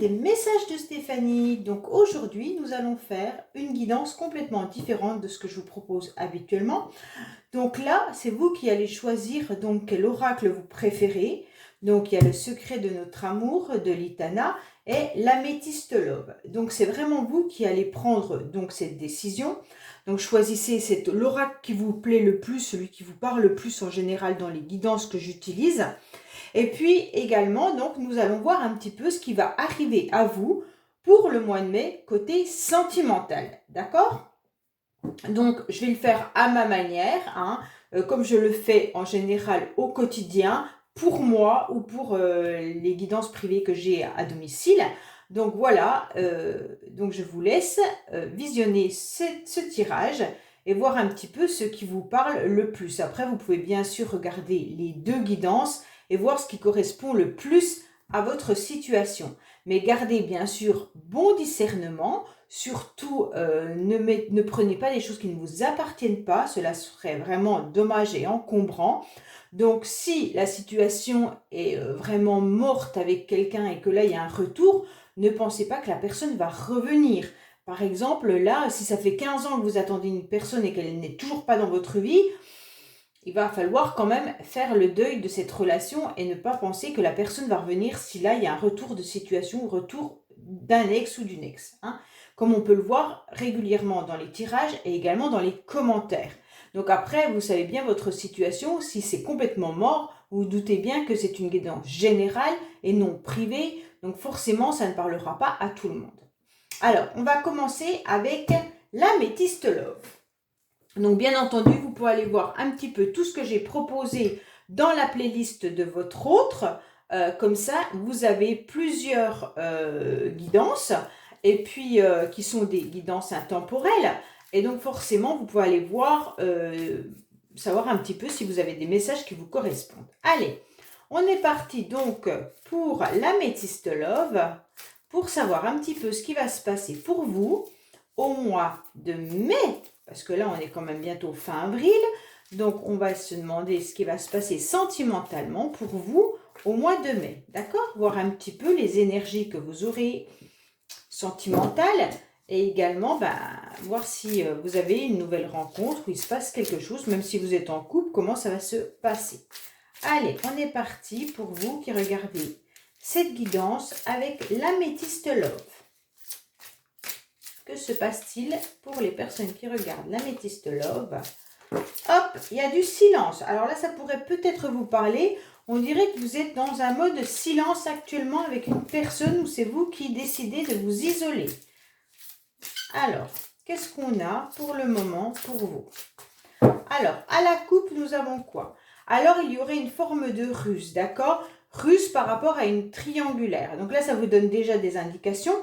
des messages de Stéphanie. Donc aujourd'hui, nous allons faire une guidance complètement différente de ce que je vous propose habituellement. Donc là, c'est vous qui allez choisir donc quel oracle vous préférez. Donc il y a le secret de notre amour de l'Itana et l'améthyste love. Donc c'est vraiment vous qui allez prendre donc cette décision. Donc choisissez l'oracle qui vous plaît le plus, celui qui vous parle le plus en général dans les guidances que j'utilise. Et puis également, donc, nous allons voir un petit peu ce qui va arriver à vous pour le mois de mai côté sentimental. D'accord? Donc, je vais le faire à ma manière, hein, comme je le fais en général au quotidien, pour moi ou pour les guidances privées que j'ai à domicile. Donc voilà, donc je vous laisse visionner ce tirage et voir un petit peu ce qui vous parle le plus. Après, vous pouvez bien sûr regarder les deux guidances et voir ce qui correspond le plus à votre situation. Mais gardez bien sûr bon discernement. Surtout, ne prenez pas des choses qui ne vous appartiennent pas. Cela serait vraiment dommage et encombrant. Donc, si la situation est vraiment morte avec quelqu'un et que là, il y a un retour, ne pensez pas que la personne va revenir. Par exemple, là, si ça fait 15 ans que vous attendez une personne et qu'elle n'est toujours pas dans votre vie, il va falloir quand même faire le deuil de cette relation et ne pas penser que la personne va revenir si là, il y a un retour de situation, retour d'un ex ou d'une ex. Hein, comme on peut le voir régulièrement dans les tirages et également dans les commentaires. Donc après, vous savez bien votre situation, si c'est complètement mort, vous, vous doutez bien que c'est une guidance générale et non privée, donc forcément, ça ne parlera pas à tout le monde. Alors, on va commencer avec l'améthyste love. Donc bien entendu, vous pouvez aller voir un petit peu tout ce que j'ai proposé dans la playlist de votre autre. Comme ça, vous avez plusieurs guidances et puis qui sont des guidances intemporelles. Et donc forcément, vous pouvez aller voir, savoir un petit peu si vous avez des messages qui vous correspondent. Allez, on est parti donc pour l'améthyste love, pour savoir un petit peu ce qui va se passer pour vous au mois de mai, parce que là on est quand même bientôt fin avril, donc on va se demander ce qui va se passer sentimentalement pour vous au mois de mai, d'accord? Voir un petit peu les énergies que vous aurez sentimentales et également voir si vous avez une nouvelle rencontre où il se passe quelque chose, même si vous êtes en couple, comment ça va se passer. Allez, on est parti pour vous qui regardez cette guidance avec l'améthyste love. Que se passe-t-il pour les personnes qui regardent l'améthyste love? Hop, il y a du silence. Alors là, ça pourrait peut-être vous parler. On dirait que vous êtes dans un mode silence actuellement avec une personne où c'est vous qui décidez de vous isoler. Alors, qu'est-ce qu'on a pour le moment pour vous? Alors, à la coupe, nous avons quoi? Alors, il y aurait une forme de ruse, d'accord? Ruse par rapport à une triangulaire. Donc là, ça vous donne déjà des indications.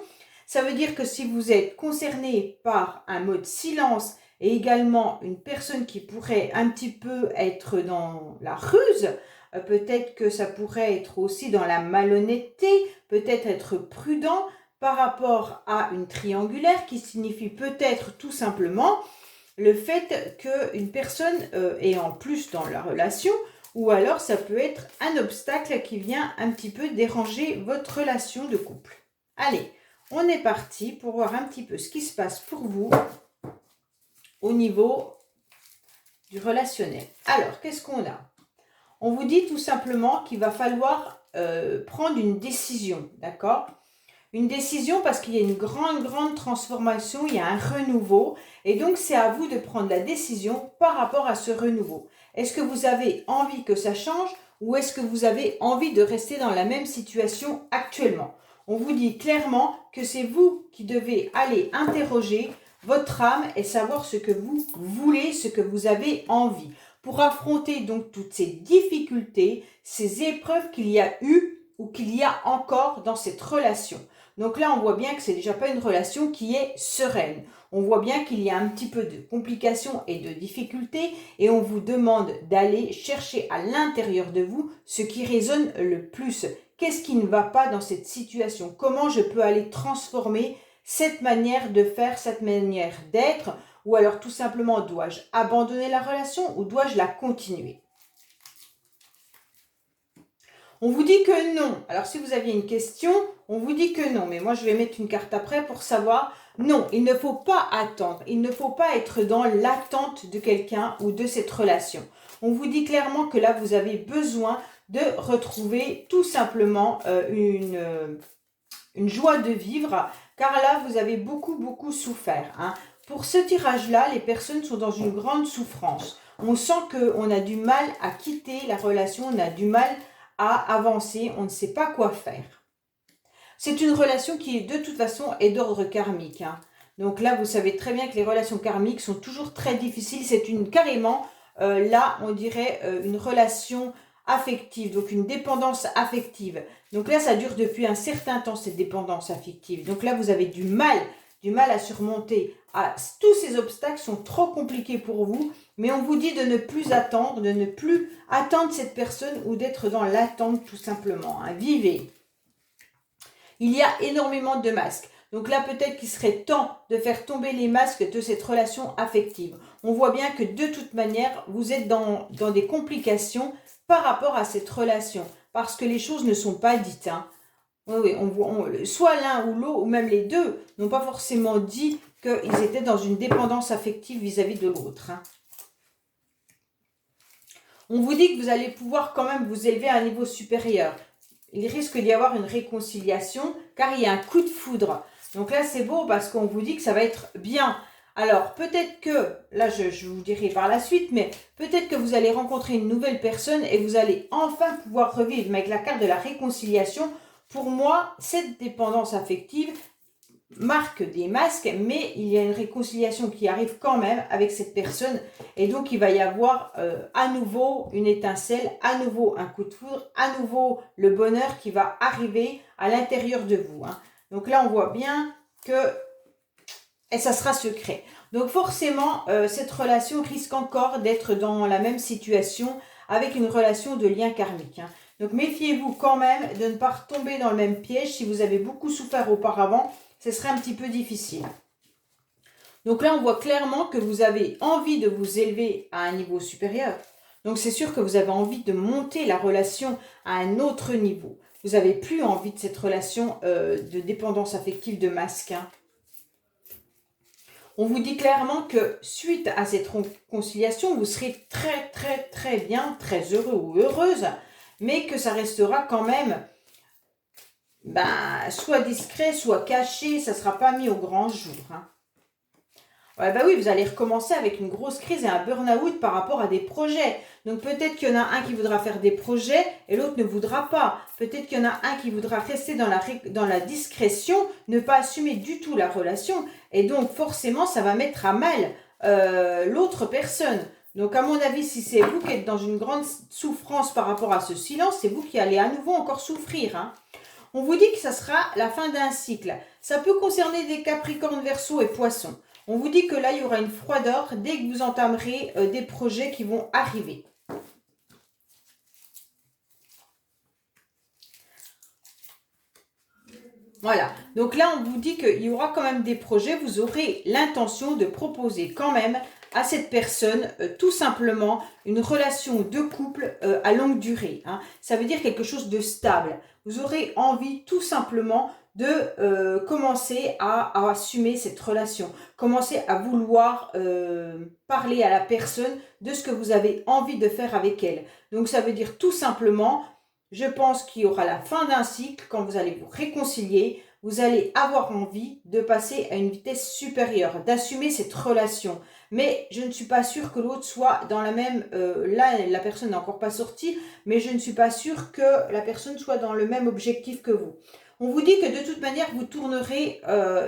Ça veut dire que si vous êtes concerné par un mode silence et également une personne qui pourrait un petit peu être dans la ruse, peut-être que ça pourrait être aussi dans la malhonnêteté, peut-être être prudent par rapport à une triangulaire qui signifie peut-être tout simplement le fait qu'une personne est en plus dans la relation, ou alors ça peut être un obstacle qui vient un petit peu déranger votre relation de couple. Allez, on est parti pour voir un petit peu ce qui se passe pour vous au niveau du relationnel. Alors, qu'est-ce qu'on a? On vous dit tout simplement qu'il va falloir prendre une décision, d'accord? Une décision parce qu'il y a une grande transformation, il y a un renouveau. Et donc, c'est à vous de prendre la décision par rapport à ce renouveau. Est-ce que vous avez envie que ça change ou est-ce que vous avez envie de rester dans la même situation actuellement? On vous dit clairement que c'est vous qui devez aller interroger votre âme et savoir ce que vous voulez, ce que vous avez envie. Pour affronter donc toutes ces difficultés, ces épreuves qu'il y a eu ou qu'il y a encore dans cette relation. Donc là, on voit bien que c'est déjà pas une relation qui est sereine. On voit bien qu'il y a un petit peu de complications et de difficultés et on vous demande d'aller chercher à l'intérieur de vous ce qui résonne le plus. Qu'est-ce qui ne va pas dans cette situation? Comment je peux aller transformer cette manière de faire, cette manière d'être? Ou alors tout simplement, dois-je abandonner la relation ou dois-je la continuer? On vous dit que non. Alors, si vous aviez une question, on vous dit que non. Mais moi, je vais mettre une carte après pour savoir. Non, il ne faut pas attendre. Il ne faut pas être dans l'attente de quelqu'un ou de cette relation. On vous dit clairement que là, vous avez besoin de retrouver tout simplement une joie de vivre. Car là, vous avez beaucoup souffert. Hein. Pour ce tirage-là, les personnes sont dans une grande souffrance. On sent qu'on a du mal à quitter la relation, on a du mal à avancer, on ne sait pas quoi faire. C'est une relation qui, de toute façon, est d'ordre karmique. Hein. Donc là, vous savez très bien que les relations karmiques sont toujours très difficiles. C'est carrément, là, on dirait une relation affective, donc une dépendance affective. Donc là, ça dure depuis un certain temps, cette dépendance affective. Donc là, vous avez du mal à surmonter. Tous ces obstacles sont trop compliqués pour vous, mais on vous dit de ne plus attendre, de ne plus attendre cette personne ou d'être dans l'attente tout simplement. Hein. Vivez. Il y a énormément de masques. Donc là, peut-être qu'il serait temps de faire tomber les masques de cette relation affective. On voit bien que de toute manière, vous êtes dans des complications par rapport à cette relation. Parce que les choses ne sont pas dites. Hein. Oui, soit l'un ou l'autre, ou même les deux, n'ont pas forcément dit qu'ils étaient dans une dépendance affective vis-à-vis de l'autre. Hein. On vous dit que vous allez pouvoir quand même vous élever à un niveau supérieur. Il risque d'y avoir une réconciliation, car il y a un coup de foudre. Donc là, c'est beau parce qu'on vous dit que ça va être bien. Alors, peut-être que, là, je vous dirai par la suite, mais peut-être que vous allez rencontrer une nouvelle personne et vous allez enfin pouvoir revivre. Mais avec la carte de la réconciliation, pour moi, cette dépendance affective marque des masques, mais il y a une réconciliation qui arrive quand même avec cette personne. Et donc, il va y avoir à nouveau une étincelle, à nouveau un coup de foudre, à nouveau le bonheur qui va arriver à l'intérieur de vous. Hein. Donc là, on voit bien que... Et ça sera secret. Donc forcément, cette relation risque encore d'être dans la même situation avec une relation de lien karmique. Hein. Donc méfiez-vous quand même de ne pas retomber dans le même piège. Si vous avez beaucoup souffert auparavant, ce serait un petit peu difficile. Donc là, on voit clairement que vous avez envie de vous élever à un niveau supérieur. Donc c'est sûr que vous avez envie de monter la relation à un autre niveau. Vous n'avez plus envie de cette relation de dépendance affective de masque. Hein. On vous dit clairement que suite à cette réconciliation, vous serez très bien, très heureux ou heureuse, mais que ça restera quand même soit discret, soit caché, ça ne sera pas mis au grand jour. Hein. Ouais, oui, vous allez recommencer avec une grosse crise et un burn-out par rapport à des projets. Donc peut-être qu'il y en a un qui voudra faire des projets et l'autre ne voudra pas. Peut-être qu'il y en a un qui voudra rester dans la discrétion, ne pas assumer du tout la relation. Et donc forcément, ça va mettre à mal l'autre personne. Donc à mon avis, si c'est vous qui êtes dans une grande souffrance par rapport à ce silence, c'est vous qui allez à nouveau encore souffrir. Hein. On vous dit que ça sera la fin d'un cycle. Ça peut concerner des Capricornes, Verseaux et Poissons. On vous dit que là, il y aura une froideur dès que vous entamerez des projets qui vont arriver. Voilà. Donc là, on vous dit qu'il y aura quand même des projets. Vous aurez l'intention de proposer quand même à cette personne tout simplement une relation de couple à longue durée. Hein. Ça veut dire quelque chose de stable. Vous aurez envie tout simplement de commencer à assumer cette relation, commencer à vouloir parler à la personne de ce que vous avez envie de faire avec elle. Donc ça veut dire tout simplement, je pense qu'il y aura la fin d'un cycle quand vous allez vous réconcilier, vous allez avoir envie de passer à une vitesse supérieure, d'assumer cette relation. Mais je ne suis pas sûre que l'autre soit dans la même... là, la personne n'est encore pas sortie, mais je ne suis pas sûre que la personne soit dans le même objectif que vous. On vous dit que de toute manière, vous tournerez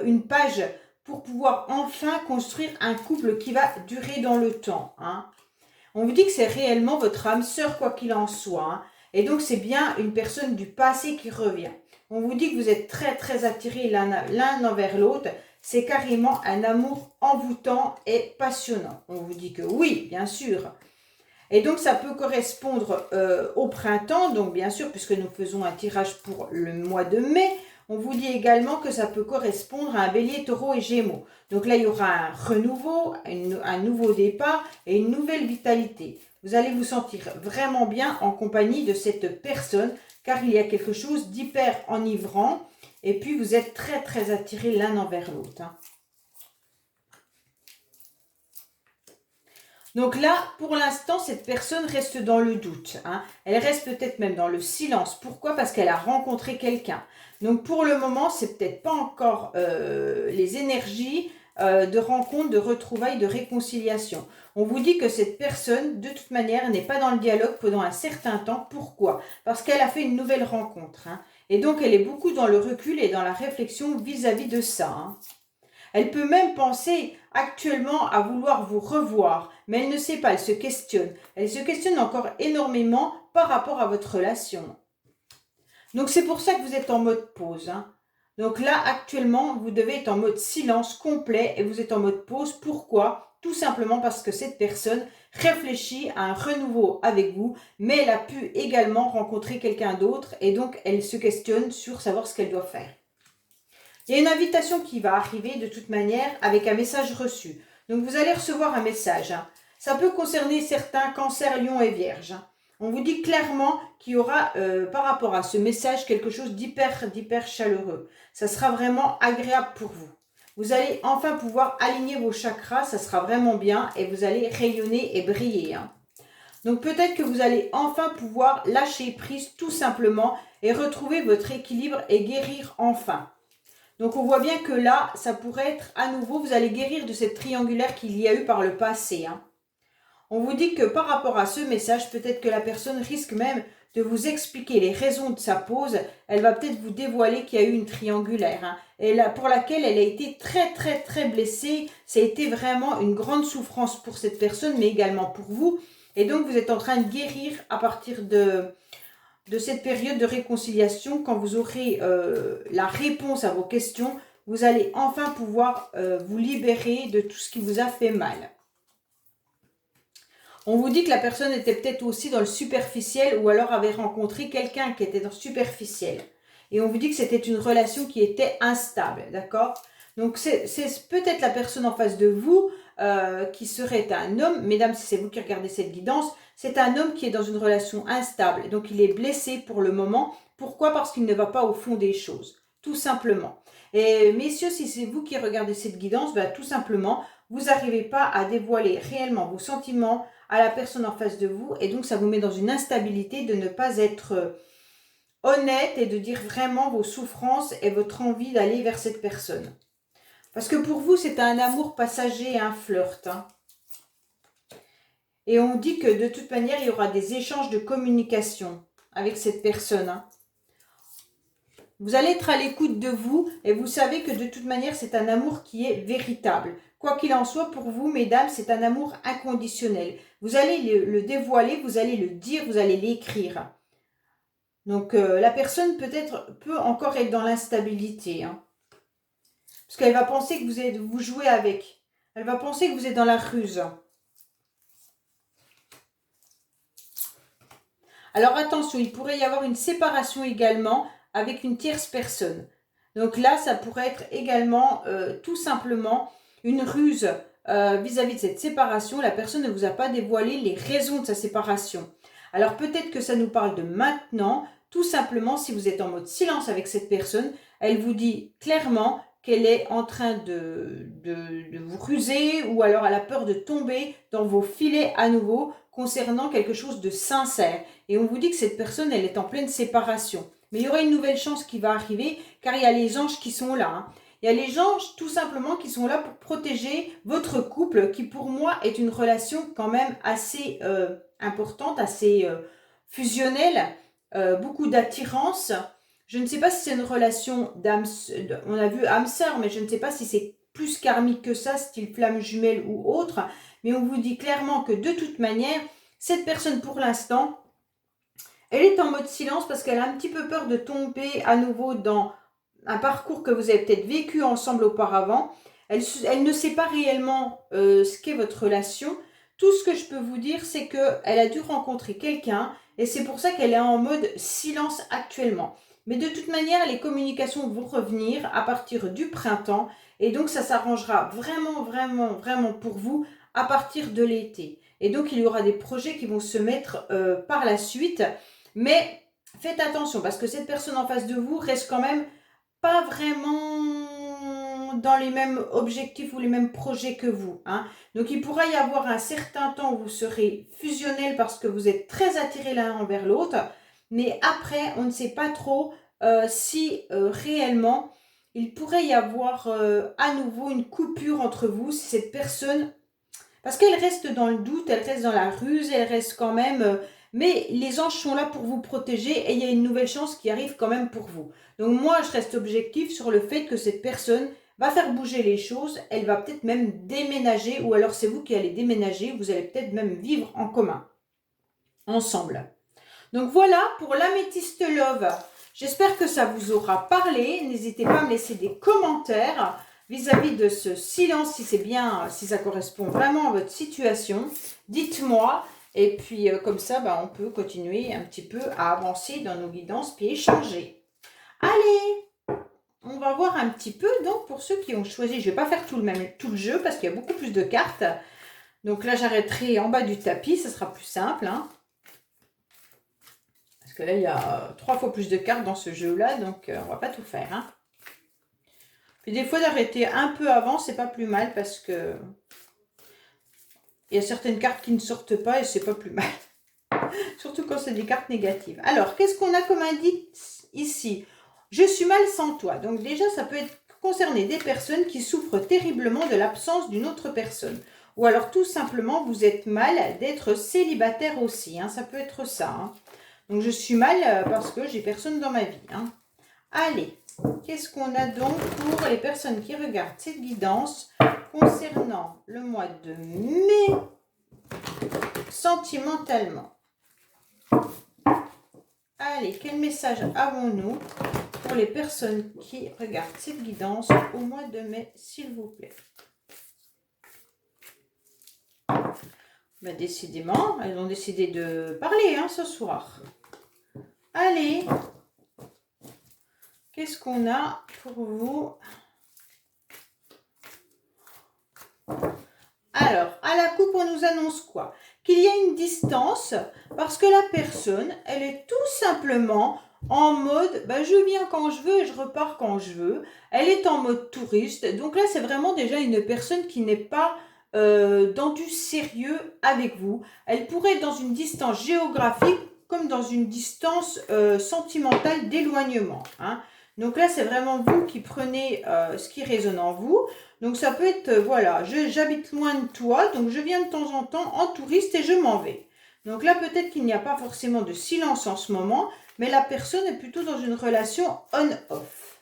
une page pour pouvoir enfin construire un couple qui va durer dans le temps. Hein. On vous dit que c'est réellement votre âme sœur, quoi qu'il en soit. Hein. Et donc, c'est bien une personne du passé qui revient. On vous dit que vous êtes très attirés l'un envers l'autre. C'est carrément un amour envoûtant et passionnant. On vous dit que oui, bien sûr. Et donc, ça peut correspondre au printemps. Donc, bien sûr, puisque nous faisons un tirage pour le mois de mai, on vous dit également que ça peut correspondre à un bélier, taureau et gémeaux. Donc là, il y aura un renouveau, un nouveau départ et une nouvelle vitalité. Vous allez vous sentir vraiment bien en compagnie de cette personne car il y a quelque chose d'hyper enivrant et puis vous êtes très très attirés l'un envers l'autre. Donc là, pour l'instant, cette personne reste dans le doute. Elle reste peut-être même dans le silence. Pourquoi? Parce qu'elle a rencontré quelqu'un. Donc pour le moment, c'est peut-être pas encore les énergies de rencontre, de retrouvailles, de réconciliation. On vous dit que cette personne, de toute manière, n'est pas dans le dialogue pendant un certain temps. Pourquoi? Parce qu'elle a fait une nouvelle rencontre. Et donc, elle est beaucoup dans le recul et dans la réflexion vis-à-vis de ça. Elle peut même penser actuellement à vouloir vous revoir, mais elle ne sait pas, elle se questionne. Elle se questionne encore énormément par rapport à votre relation. Donc c'est pour ça que vous êtes en mode pause. Donc là, actuellement, vous devez être en mode silence complet et vous êtes en mode pause. Pourquoi? Tout simplement parce que cette personne réfléchit à un renouveau avec vous, mais elle a pu également rencontrer quelqu'un d'autre et donc elle se questionne sur savoir ce qu'elle doit faire. Il y a une invitation qui va arriver de toute manière avec un message reçu. Donc vous allez recevoir un message. Ça peut concerner certains cancers, lions et vierges. On vous dit clairement qu'il y aura par rapport à ce message quelque chose d'hyper chaleureux. Ça sera vraiment agréable pour vous. Vous allez enfin pouvoir aligner vos chakras, ça sera vraiment bien et vous allez rayonner et briller. Donc peut-être que vous allez enfin pouvoir lâcher prise tout simplement et retrouver votre équilibre et guérir enfin. Donc on voit bien que là, ça pourrait être à nouveau, vous allez guérir de cette triangulaire qu'il y a eu par le passé. On vous dit que par rapport à ce message, peut-être que la personne risque même de vous expliquer les raisons de sa pause. Elle va peut-être vous dévoiler qu'il y a eu une triangulaire. Et là, pour laquelle elle a été très blessée. Ça a été vraiment une grande souffrance pour cette personne, mais également pour vous. Et donc vous êtes en train de guérir à partir de cette période de réconciliation. Quand vous aurez la réponse à vos questions, vous allez enfin pouvoir vous libérer de tout ce qui vous a fait mal. On vous dit que la personne était peut-être aussi dans le superficiel ou alors avait rencontré quelqu'un qui était dans le superficiel. Et on vous dit que c'était une relation qui était instable, d'accord? Donc c'est peut-être la personne en face de vous qui serait un homme. Mesdames, si c'est vous qui regardez cette guidance, c'est un homme qui est dans une relation instable. Donc il est blessé pour le moment. Pourquoi? Parce qu'il ne va pas au fond des choses, tout simplement. Et messieurs, si c'est vous qui regardez cette guidance, ben, tout simplement, vous n'arrivez pas à dévoiler réellement vos sentiments à la personne en face de vous. Et donc ça vous met dans une instabilité de ne pas être honnête et de dire vraiment vos souffrances et votre envie d'aller vers cette personne. Parce que pour vous, c'est un amour passager et un flirt. Et on dit que de toute manière, il y aura des échanges de communication avec cette personne. Vous allez être à l'écoute de vous et vous savez que de toute manière, c'est un amour qui est véritable. Quoi qu'il en soit, pour vous, mesdames, c'est un amour inconditionnel. Vous allez le dévoiler, vous allez le dire, vous allez l'écrire. Donc, la personne peut-être peut encore être dans l'instabilité. Parce qu'elle va penser que vous jouez avec. Elle va penser que vous êtes dans la ruse. Alors attention, il pourrait y avoir une séparation également avec une tierce personne. Donc là, ça pourrait être également tout simplement une ruse vis-à-vis de cette séparation. La personne ne vous a pas dévoilé les raisons de sa séparation. Alors peut-être que ça nous parle de maintenant. Tout simplement, si vous êtes en mode silence avec cette personne, elle vous dit clairement qu'elle est en train de vous ruser ou alors elle a peur de tomber dans vos filets à nouveau concernant quelque chose de sincère. Et on vous dit que cette personne, elle est en pleine séparation. Mais il y aura une nouvelle chance qui va arriver car il y a les anges qui sont là. Il y a les anges tout simplement qui sont là pour protéger votre couple qui pour moi est une relation quand même assez importante, assez fusionnelle, beaucoup d'attirance. Je ne sais pas si c'est une relation d'âme, on a vu âme sœur, mais je ne sais pas si c'est plus karmique que ça, style flamme jumelle ou autre. Mais on vous dit clairement que de toute manière, cette personne pour l'instant, elle est en mode silence parce qu'elle a un petit peu peur de tomber à nouveau dans un parcours que vous avez peut-être vécu ensemble auparavant. Elle ne sait pas réellement ce qu'est votre relation. Tout ce que je peux vous dire, c'est qu'elle a dû rencontrer quelqu'un et c'est pour ça qu'elle est en mode silence actuellement. Mais de toute manière, les communications vont revenir à partir du printemps et donc ça s'arrangera vraiment pour vous à partir de l'été. Et donc il y aura des projets qui vont se mettre par la suite. Mais faites attention parce que cette personne en face de vous reste quand même pas vraiment dans les mêmes objectifs ou les mêmes projets que vous, hein. Donc il pourra y avoir un certain temps où vous serez fusionnels parce que vous êtes très attirés l'un envers l'autre, mais après on ne sait pas trop si réellement il pourrait y avoir à nouveau une coupure entre vous si cette personne, parce qu'elle reste dans le doute, elle reste dans la ruse, elle reste quand même... mais les anges sont là pour vous protéger et il y a une nouvelle chance qui arrive quand même pour vous. Donc moi, je reste objectif sur le fait que cette personne va faire bouger les choses. Elle va peut-être même déménager ou alors c'est vous qui allez déménager. Vous allez peut-être même vivre en commun, ensemble. Donc voilà pour l'améthyste love. J'espère que ça vous aura parlé. N'hésitez pas à me laisser des commentaires vis-à-vis de ce silence, si c'est bien, si ça correspond vraiment à votre situation. Dites-moi. Et puis comme ça, on peut continuer un petit peu à avancer dans nos guidances puis échanger. Allez, on va voir un petit peu. Donc pour ceux qui ont choisi, je ne vais pas faire tout le jeu parce qu'il y a beaucoup plus de cartes. Donc là, j'arrêterai en bas du tapis, ça sera plus simple, hein. Parce que là, il y a 3 fois plus de cartes dans ce jeu-là, donc on va pas tout faire, hein. Puis des fois, d'arrêter un peu avant, c'est pas plus mal parce que il y a certaines cartes qui ne sortent pas et c'est pas plus mal. Surtout quand c'est des cartes négatives. Alors, qu'est-ce qu'on a comme indice ici? Je suis mal sans toi. Donc déjà, ça peut être concerner des personnes qui souffrent terriblement de l'absence d'une autre personne. Ou alors tout simplement, vous êtes mal d'être célibataire aussi, hein. Ça peut être ça, hein. Donc je suis mal parce que j'ai personne dans ma vie, hein. Allez, qu'est-ce qu'on a donc pour les personnes qui regardent cette guidance concernant le mois de mai sentimentalement? Allez, quel message avons-nous pour les personnes qui regardent cette guidance au mois de mai, s'il vous plaît? Décidément, elles ont décidé de parler, hein, ce soir. Allez, qu'est-ce qu'on a pour vous? Alors, à la coupe, on nous annonce quoi? Qu'il y a une distance parce que la personne, elle est tout simplement en mode je viens quand je veux et je repars quand je veux. Elle est en mode touriste. Donc là, c'est vraiment déjà une personne qui n'est pas dans du sérieux avec vous. Elle pourrait être dans une distance géographique comme dans une distance sentimentale d'éloignement, hein. Donc là, c'est vraiment vous qui prenez ce qui résonne en vous. Donc ça peut être, voilà, j'habite loin de toi, donc je viens de temps en temps en touriste et je m'en vais. Donc là, peut-être qu'il n'y a pas forcément de silence en ce moment, mais la personne est plutôt dans une relation on-off.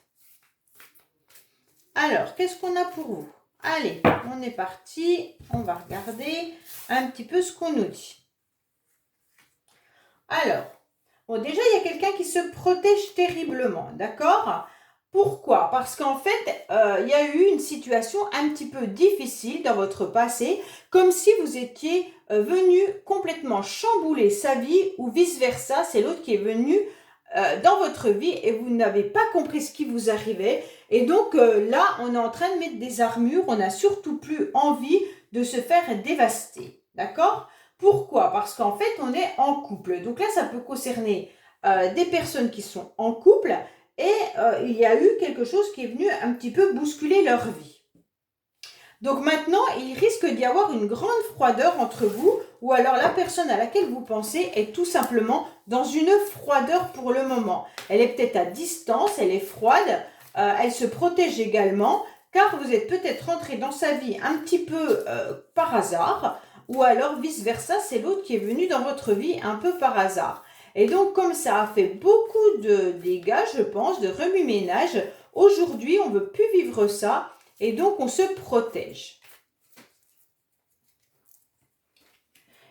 Alors, qu'est-ce qu'on a pour vous? Allez, on est parti, on va regarder un petit peu ce qu'on nous dit. Alors, bon, déjà, il y a quelqu'un qui se protège terriblement, d'accord? Pourquoi? Parce qu'en fait, il y a eu une situation un petit peu difficile dans votre passé, comme si vous étiez venu complètement chambouler sa vie ou vice-versa, c'est l'autre qui est venu dans votre vie et vous n'avez pas compris ce qui vous arrivait. Et donc là, on est en train de mettre des armures, on n'a surtout plus envie de se faire dévaster, d'accord? Pourquoi? Parce qu'en fait, on est en couple. Donc là, ça peut concerner des personnes qui sont en couple et il y a eu quelque chose qui est venu un petit peu bousculer leur vie. Donc maintenant, il risque d'y avoir une grande froideur entre vous ou alors la personne à laquelle vous pensez est tout simplement dans une froideur pour le moment. Elle est peut-être à distance, elle est froide, elle se protège également car vous êtes peut-être rentré dans sa vie un petit peu par hasard ou alors vice-versa, c'est l'autre qui est venu dans votre vie un peu par hasard. Et donc, comme ça a fait beaucoup de dégâts, je pense, de remue-ménage, aujourd'hui, on ne veut plus vivre ça et donc on se protège.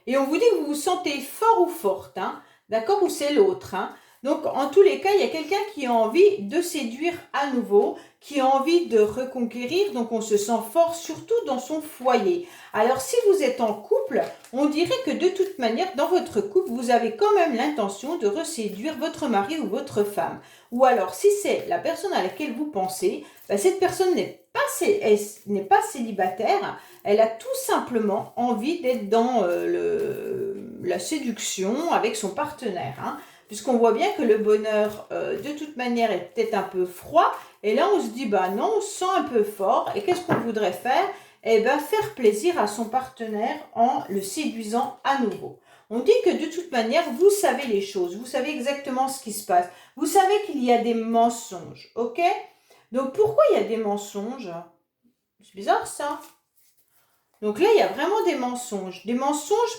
Et on vous dit que vous vous sentez fort ou forte, hein, d'accord, ou c'est l'autre, hein. Donc, en tous les cas, il y a quelqu'un qui a envie de séduire à nouveau, qui a envie de reconquérir, donc on se sent fort, surtout dans son foyer. Alors, si vous êtes en couple, on dirait que de toute manière, dans votre couple, vous avez quand même l'intention de reséduire votre mari ou votre femme. Ou alors, si c'est la personne à laquelle vous pensez, cette personne n'est pas célibataire, elle a tout simplement envie d'être dans la séduction avec son partenaire, hein. puisqu'on voit bien que le bonheur, de toute manière, est peut-être un peu froid. Et là, on se dit, bah non, on se sent un peu fort. Et qu'est-ce qu'on voudrait faire? Eh bien, faire plaisir à son partenaire en le séduisant à nouveau. On dit que de toute manière, vous savez les choses, vous savez exactement ce qui se passe. Vous savez qu'il y a des mensonges, ok? Donc, pourquoi il y a des mensonges? C'est bizarre, ça. Donc là, il y a vraiment des mensonges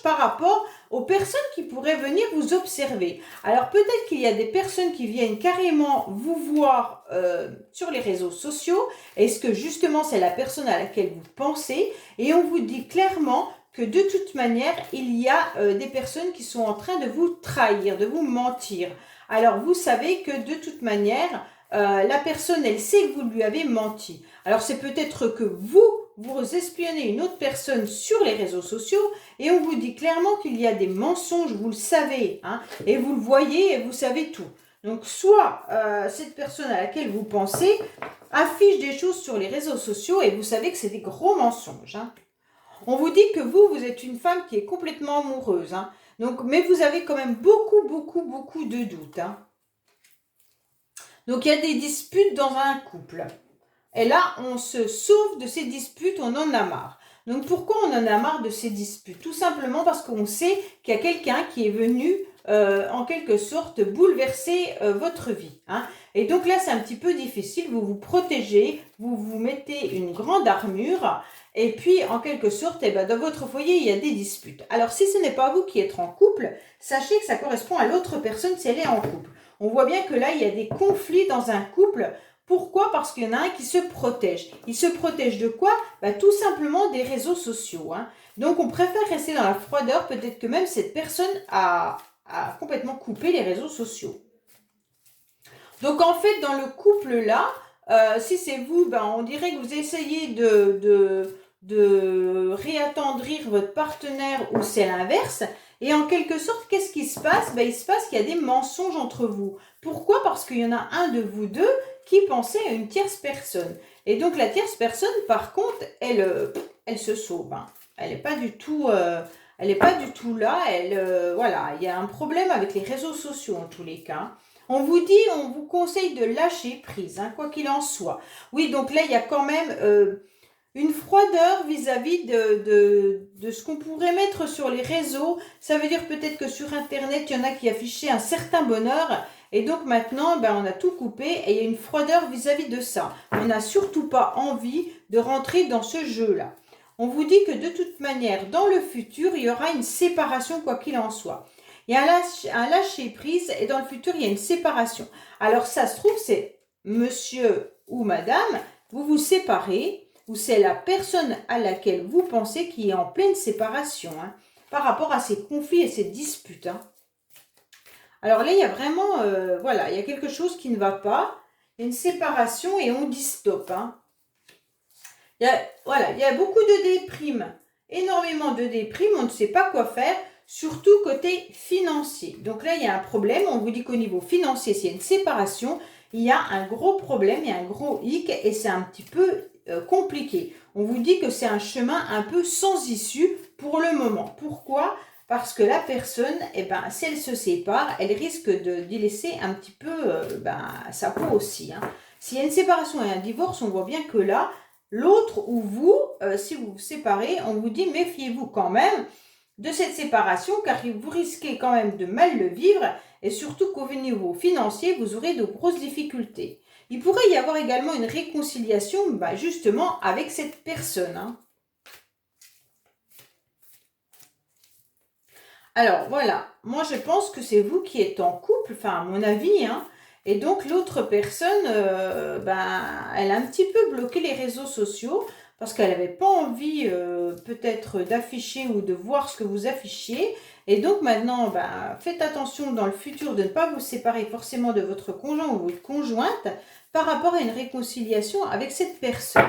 par rapport aux personnes qui pourraient venir vous observer. Alors peut-être qu'il y a des personnes qui viennent carrément vous voir sur les réseaux sociaux. Est-ce que justement c'est la personne à laquelle vous pensez? Et on vous dit clairement que de toute manière, il y a des personnes qui sont en train de vous trahir, de vous mentir. Alors vous savez que de toute manière, la personne, elle sait que vous lui avez menti. Alors c'est peut-être que vous espionnez une autre personne sur les réseaux sociaux et on vous dit clairement qu'il y a des mensonges, vous le savez, hein, et vous le voyez et vous savez tout. Donc soit cette personne à laquelle vous pensez affiche des choses sur les réseaux sociaux et vous savez que c'est des gros mensonges. Hein. On vous dit que vous êtes une femme qui est complètement amoureuse, hein, donc, mais vous avez quand même beaucoup de doutes. Hein. Donc il y a des disputes dans un couple. Et là, on se sauve de ces disputes, on en a marre. Donc pourquoi on en a marre de ces disputes? Tout simplement parce qu'on sait qu'il y a quelqu'un qui est venu en quelque sorte bouleverser votre vie. Hein. Et donc là, c'est un petit peu difficile, vous vous protégez, vous vous mettez une grande armure et puis en quelque sorte, eh ben, dans votre foyer, il y a des disputes. Alors si ce n'est pas vous qui êtes en couple, sachez que ça correspond à l'autre personne si elle est en couple. On voit bien que là, il y a des conflits dans un couple. Pourquoi? Parce qu'il y en a un qui se protège. Il se protège de quoi? Bah, tout simplement des réseaux sociaux. Hein. Donc on préfère rester dans la froideur. Peut-être que même cette personne a complètement coupé les réseaux sociaux. Donc en fait, dans le couple là, si c'est vous, ben, on dirait que vous essayez de réattendrir votre partenaire ou c'est l'inverse. Et en quelque sorte, qu'est-ce qui se passe? Ben, il se passe qu'il y a des mensonges entre vous. Pourquoi? Parce qu'il y en a un de vous deux qui pensait à une tierce personne. Et donc la tierce personne, par contre, elle se sauve. Hein. Elle n'est pas du tout, elle est pas du tout là. Voilà, il y a un problème avec les réseaux sociaux en tous les cas. On vous dit, on vous conseille de lâcher prise, hein, quoi qu'il en soit. Oui, donc là, il y a quand même une froideur vis-à-vis de ce qu'on pourrait mettre sur les réseaux. Ça veut dire peut-être que sur Internet, il y en a qui affichaient un certain bonheur. Et donc maintenant, ben, on a tout coupé et il y a une froideur vis-à-vis de ça. On n'a surtout pas envie de rentrer dans ce jeu-là. On vous dit que de toute manière, dans le futur, il y aura une séparation quoi qu'il en soit. Il y a un lâcher-prise et dans le futur, il y a une séparation. Alors ça se trouve, c'est monsieur ou madame, vous vous séparez ou c'est la personne à laquelle vous pensez qui est en pleine séparation hein, par rapport à ces conflits et ces disputes. Hein. Alors là, il y a vraiment, voilà, il y a quelque chose qui ne va pas. Il y a une séparation et on dit stop. Hein. Voilà, il y a beaucoup de déprimes, énormément de déprimes, on ne sait pas quoi faire, surtout côté financier. Donc là, il y a un problème, on vous dit qu'au niveau financier, s'il y a une séparation, il y a un gros problème, il y a un gros hic et c'est un petit peu compliqué. On vous dit que c'est un chemin un peu sans issue pour le moment. Pourquoi ? Parce que la personne, eh ben, si elle se sépare, elle risque d'y laisser un petit peu sa peau aussi. Hein. S'il y a une séparation et un divorce, on voit bien que là, l'autre ou vous, si vous vous séparez, on vous dit méfiez-vous quand même de cette séparation car vous risquez quand même de mal le vivre et surtout qu'au niveau financier, vous aurez de grosses difficultés. Il pourrait y avoir également une réconciliation justement avec cette personne. Hein. Alors voilà, moi je pense que c'est vous qui êtes en couple, enfin à mon avis, hein, et donc l'autre personne, elle a un petit peu bloqué les réseaux sociaux parce qu'elle n'avait pas envie peut-être d'afficher ou de voir ce que vous affichiez. Et donc maintenant, faites attention dans le futur de ne pas vous séparer forcément de votre conjoint ou votre conjointe par rapport à une réconciliation avec cette personne.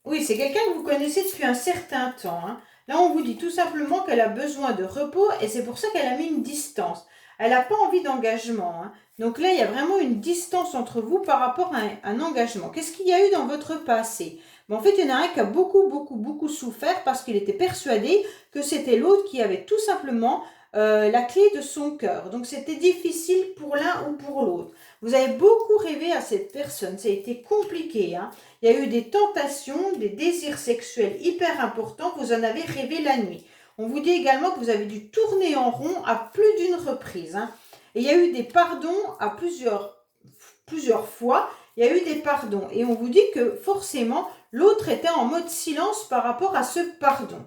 Oui, c'est quelqu'un que vous connaissez depuis un certain temps. Hein. Là, on vous dit tout simplement qu'elle a besoin de repos et c'est pour ça qu'elle a mis une distance. Elle n'a pas envie d'engagement. Hein. Donc là, il y a vraiment une distance entre vous par rapport à un engagement. Qu'est-ce qu'il y a eu dans votre passé? Mais en fait, il y en a un qui a beaucoup souffert parce qu'il était persuadé que c'était l'autre qui avait tout simplement la clé de son cœur. Donc, c'était difficile pour l'un ou pour l'autre. Vous avez beaucoup rêvé à cette personne. Ça a été compliqué, hein. Il y a eu des tentations, des désirs sexuels hyper importants. Vous en avez rêvé la nuit. On vous dit également que vous avez dû tourner en rond à plus d'une reprise, hein. Et il y a eu des pardons à plusieurs fois. Il y a eu des pardons. Et on vous dit que forcément, l'autre était en mode silence par rapport à ce pardon.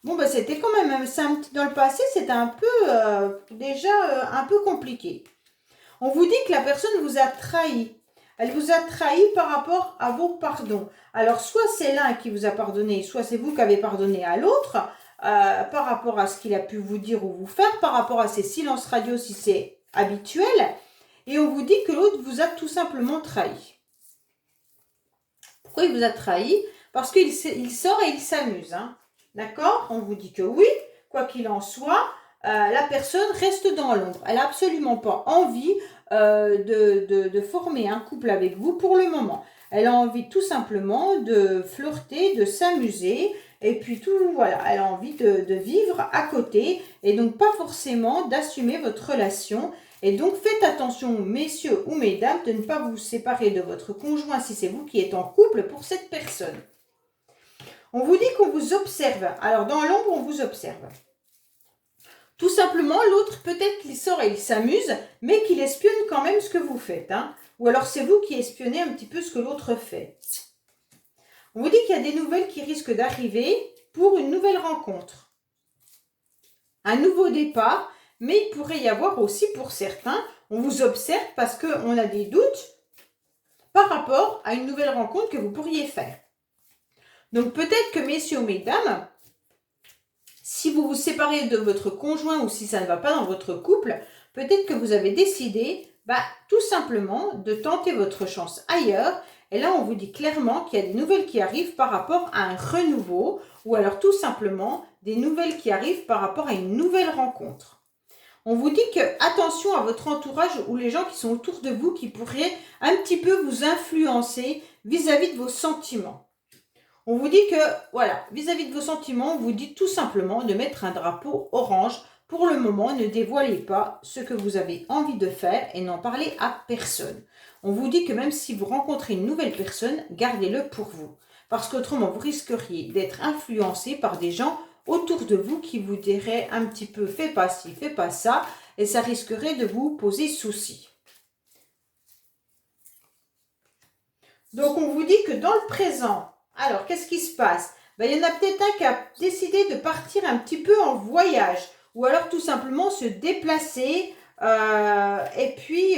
Bon, ben, c'était quand même, dans le passé, c'était un peu, déjà un peu compliqué. On vous dit que la personne vous a trahi. Elle vous a trahi par rapport à vos pardons. Alors, soit c'est l'un qui vous a pardonné, soit c'est vous qui avez pardonné à l'autre, par rapport à ce qu'il a pu vous dire ou vous faire, par rapport à ses silences radio si c'est habituel. Et on vous dit que l'autre vous a tout simplement trahi. Pourquoi il vous a trahi? Parce qu'il sort et il s'amuse, hein. D'accord? On vous dit que oui, quoi qu'il en soit, la personne reste dans l'ombre. Elle n'a absolument pas envie de former un couple avec vous pour le moment. Elle a envie tout simplement de flirter, de s'amuser, et puis tout, voilà, elle a envie de vivre à côté, et donc pas forcément d'assumer votre relation. Et donc faites attention, messieurs ou mesdames, de ne pas vous séparer de votre conjoint si c'est vous qui êtes en couple pour cette personne. On vous dit qu'on vous observe. Alors, dans l'ombre, on vous observe. Tout simplement, l'autre, peut-être qu'il sort et il s'amuse, mais qu'il espionne quand même ce que vous faites, hein. Ou alors, c'est vous qui espionnez un petit peu ce que l'autre fait. On vous dit qu'il y a des nouvelles qui risquent d'arriver pour une nouvelle rencontre. Un nouveau départ, mais il pourrait y avoir aussi pour certains, on vous observe parce qu'on a des doutes par rapport à une nouvelle rencontre que vous pourriez faire. Donc peut-être que messieurs ou mesdames, si vous vous séparez de votre conjoint ou si ça ne va pas dans votre couple, peut-être que vous avez décidé tout simplement de tenter votre chance ailleurs. Et là, on vous dit clairement qu'il y a des nouvelles qui arrivent par rapport à un renouveau ou alors tout simplement des nouvelles qui arrivent par rapport à une nouvelle rencontre. On vous dit que attention à votre entourage ou les gens qui sont autour de vous qui pourraient un petit peu vous influencer vis-à-vis de vos sentiments. On vous dit que, voilà, vis-à-vis de vos sentiments, on vous dit tout simplement de mettre un drapeau orange. Pour le moment, ne dévoilez pas ce que vous avez envie de faire et n'en parlez à personne. On vous dit que même si vous rencontrez une nouvelle personne, gardez-le pour vous. Parce qu'autrement, vous risqueriez d'être influencé par des gens autour de vous qui vous diraient un petit peu « fais pas ci, fais pas ça » et ça risquerait de vous poser souci. Donc, on vous dit que dans le présent, alors, qu'est-ce qui se passe? Il y en a peut-être un qui a décidé de partir un petit peu en voyage. Ou alors tout simplement se déplacer. Et puis,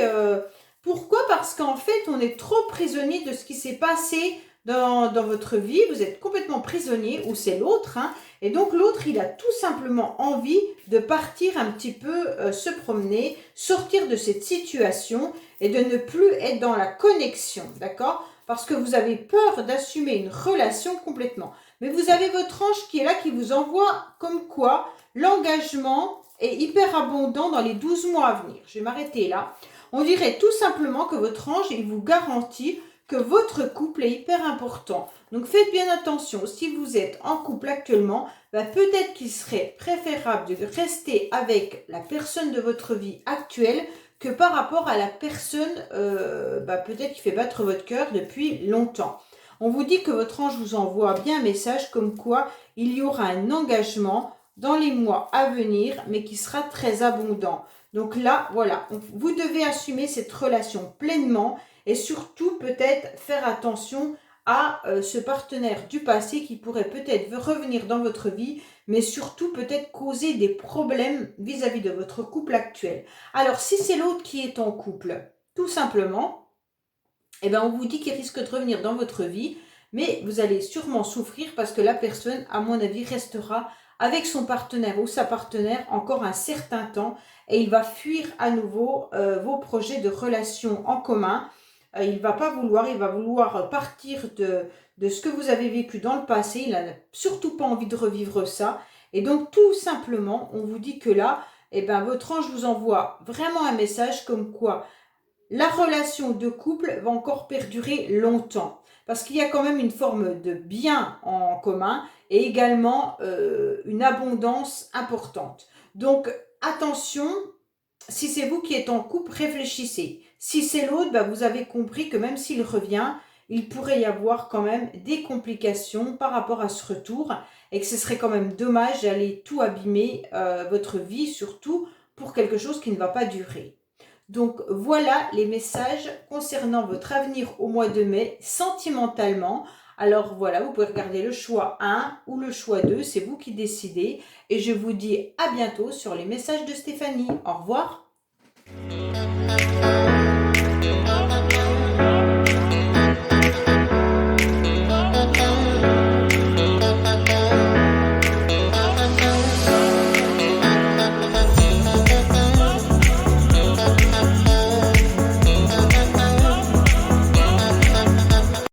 pourquoi? Parce qu'en fait, on est trop prisonnier de ce qui s'est passé dans votre vie. Vous êtes complètement prisonnier, ou c'est l'autre, hein. Et donc, l'autre, il a tout simplement envie de partir un petit peu se promener, sortir de cette situation et de ne plus être dans la connexion, d'accord? Parce que vous avez peur d'assumer une relation complètement. Mais vous avez votre ange qui est là, qui vous envoie comme quoi l'engagement est hyper abondant dans les 12 mois à venir. Je vais m'arrêter là. On dirait tout simplement que votre ange, il vous garantit que votre couple est hyper important. Donc faites bien attention. Si vous êtes en couple actuellement, peut-être qu'il serait préférable de rester avec la personne de votre vie actuelle que par rapport à la personne peut-être qui fait battre votre cœur depuis longtemps. On vous dit que votre ange vous envoie bien un message comme quoi il y aura un engagement dans les mois à venir, mais qui sera très abondant. Donc là, voilà, vous devez assumer cette relation pleinement et surtout peut-être faire attention à ce partenaire du passé qui pourrait peut-être revenir dans votre vie, mais surtout peut-être causer des problèmes vis-à-vis de votre couple actuel. Alors, si c'est l'autre qui est en couple, tout simplement, on vous dit qu'il risque de revenir dans votre vie, mais vous allez sûrement souffrir parce que la personne, à mon avis, restera avec son partenaire ou sa partenaire encore un certain temps et il va fuir à nouveau vos projets de relation en commun. Il va vouloir partir de ce que vous avez vécu dans le passé. Il n'a surtout pas envie de revivre ça. Et donc, tout simplement, on vous dit que là, votre ange vous envoie vraiment un message comme quoi la relation de couple va encore perdurer longtemps. Parce qu'il y a quand même une forme de bien en commun et également une abondance importante. Donc, attention, si c'est vous qui êtes en couple, réfléchissez. Si c'est l'autre, bah, vous avez compris que même s'il revient, il pourrait y avoir quand même des complications par rapport à ce retour et que ce serait quand même dommage d'aller tout abîmer, votre vie surtout, pour quelque chose qui ne va pas durer. Donc voilà les messages concernant votre avenir au mois de mai sentimentalement. Alors voilà, vous pouvez regarder le choix 1 ou le choix 2, c'est vous qui décidez. Et je vous dis à bientôt sur les messages de Stéphanie. Au revoir.